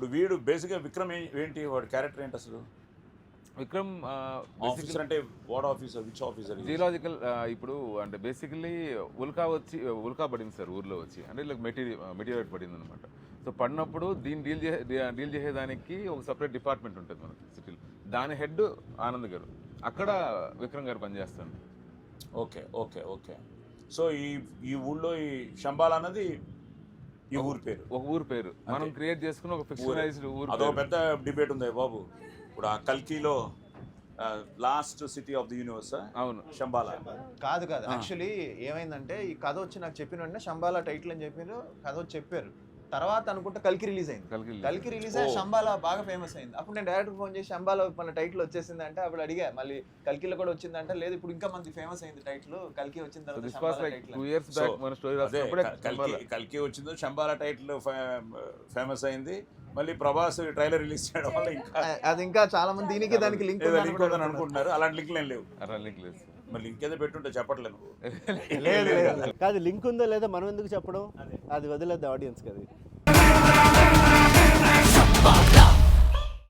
ఇప్పుడు వీడు బేసిక్గా విక్రమ్ ఏంటి వాడు క్యారెక్టర్ ఏంటి అసలు? విక్రమ్ ఆఫీసర్ అంటే what officer, which officer? Geological ఇప్పుడు అంటే బేసికలీ ఉల్కా పడింది సార్ ఊర్లో వచ్చి, అంటే ఇలా మెటీరియల్ పడింది అనమాట. సో పడినప్పుడు దీన్ని డీల్ చేసేదానికి ఒక సపరేట్ డిపార్ట్మెంట్ ఉంటుంది మనకి సిటీలో. దాని హెడ్ ఆనంద్ గారు, అక్కడ విక్రమ్ గారు పనిచేస్తాను. Okay okay okay. సో ఈ ఊళ్ళో ఈ శంబాల అన్నది ఈ ఊరు పేరు, ఒక ఊరు పేరు మనం క్రియేట్ చేసుకుని ఒక ఫిక్షనలైజ్డ్ ఊరు. అదొక పెద్ద డిబేట్ ఉంది బాబు. ఇప్పుడు ఆ కల్కిలో last city of the universe అవును శంబాల కాదు. యాక్చువల్లీ ఏమైందంటే ఈ కథ వచ్చి నాకు చెప్పిన వెంటనే శంబాల టైటిల్ అని చెప్పారు, కథ వచ్చి చెప్పారు. తర్వాత అనుకుంటే కల్కి రిలీజ్ అయింది. కల్కి రిలీజ్ అయ్యి శంబాల బాగా ఫేమస్ అయింది. అప్పుడు నేను డైరెక్టర్ ఫోన్ చేసి శంబాల మన టైటిల్ వచ్చేసింది అంటే, అప్పుడు అడిగా మళ్ళీ కల్కిలో కూడా వచ్చిందంటే, లేదు ఇప్పుడు ఇంకా మంది ఫేమస్ అయింది టైటిల్, కల్కి వచ్చిన తర్వాత కల్కి వచ్చిందో శంబాల టైటిల్ ఫేమస్ అయింది. మళ్ళీ ప్రభాస్ ట్రైలర్ రిలీజ్ చేయడం వల్ల ఇంకా అది ఇంకా చాలా మంది దీనికి దానికి లింక్ ఉందని అనుకుంటున్నారు. అలాంటి లింక్ ఏం లేవు. మరి లింక్ ఏదో పెట్టుంటే చెప్పట్లేదు. కాదు లింక్ ఉందో లేదా మనం ఎందుకు చెప్పడం, అది వదిలేదు ఆడియన్స్ కదా.